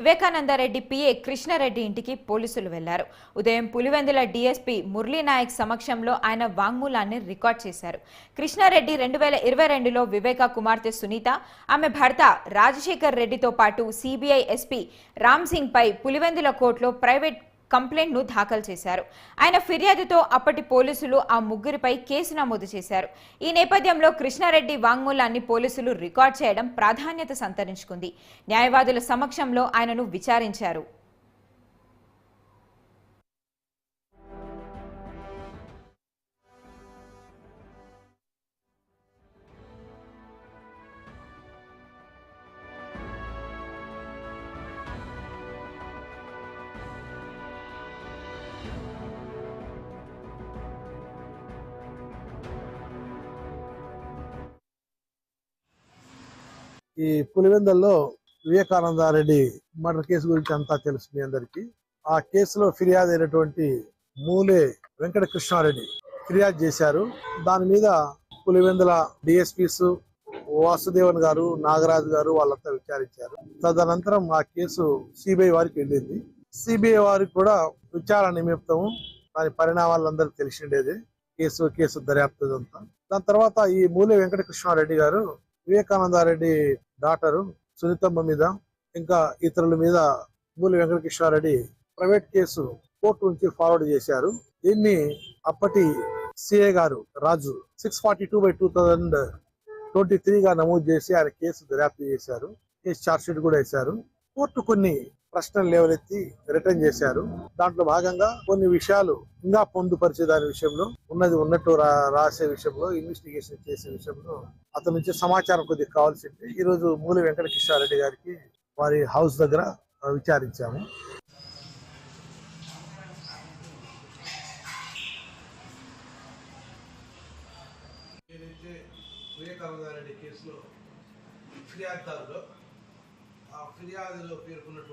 Vivekananda Reddy PA Krishna Reddy ఇంటికి పోలీసులు వెళ్లారు. ఉదయం పులివెందుల డీఎస్పీ మురళీనాయక్ సమక్షంలో ఆయన వాంగ్మూలాన్ని రికార్డ్ చేశారు. కృష్ణారెడ్డి 2022లో వివేక కుమార్తె సునీత, ఆమె భర్త రాజశేఖర్ రెడ్డితో పాటు సిబిఐ ఎస్పీ రామ్ సింగ్ పై పులివెందుల కోర్టులో ప్రైవేట్ కంప్లైంట్ ను దాఖలు చేశారు. ఆయన ఫిర్యాదుతో అప్పటి పోలీసులు ఆ ముగ్గురిపై కేసు నమోదు చేశారు. ఈ నేపథ్యంలో కృష్ణారెడ్డి వాంగ్మూలాన్ని పోలీసులు రికార్డ్ చేయడం ప్రాధాన్యత సంతరించుకుంది. న్యాయవాదుల సమక్షంలో ఆయనను విచారించారు. ఈ పులివెందుల్లో వివేకానందరెడ్డి మర్డర్ కేసు గురించి అంతా తెలుసు మీ అందరికి. ఆ కేసులో ఫిర్యాదు అయినటువంటి మూలే వెంకట కృష్ణారెడ్డి ఫిర్యాదు చేశారు. దాని మీద పులివెందుల డిఎస్పీస్ వాసుదేవన్ గారు, నాగరాజు గారు వాళ్ళంతా విచారించారు. తదనంతరం ఆ కేసు సిబిఐ వారికి వెళ్ళింది. సిబిఐ వారికి కూడా విచారణ నిమిత్తం దాని పరిణామాలందరికీ తెలిసిండేది. కేసు దర్యాప్తు అంతా. దాని తర్వాత ఈ మూలే వెంకట కృష్ణారెడ్డి గారు వివేకానందరెడ్డి డాక్టరు సునీతమ్మ మీద ఇంకా ఇతరుల మీద మూలి వెంకటకృష్ణారెడ్డి ప్రైవేట్ కేసు కోర్టు నుంచి ఫార్వర్డ్ చేశారు. దీన్ని అప్పటి సిఐ గారు రాజు 642/2023 గా నమోదు చేసి ఆయన కేసు దర్యాప్తు చేశారు. కేసు ఛార్జ్ షీట్ కూడా వేశారు. కోర్టు కొన్ని ప్రశ్నలు లేవనెత్తి రిటర్న్ చేశారు. దాంట్లో భాగంగా కొన్ని విషయాలు ఇంకా పొందుపరిచే దాని విషయంలో ఉన్నట్టు రాసే విషయంలో, ఇన్వెస్టిగేషన్ చేసే విషయంలో అతని నుంచి సమాచారం కొద్దిగా కావాల్సింది. ఈ రోజు మూలి వెంకట కృష్ణారెడ్డి గారికి వారి హౌస్ దగ్గర విచారించాము. వివేకానందరెడ్డి కేసులో ఫిర్యాదుదారులు ఆ ఫిర్యాదులో పేర్కొన్నటువంటి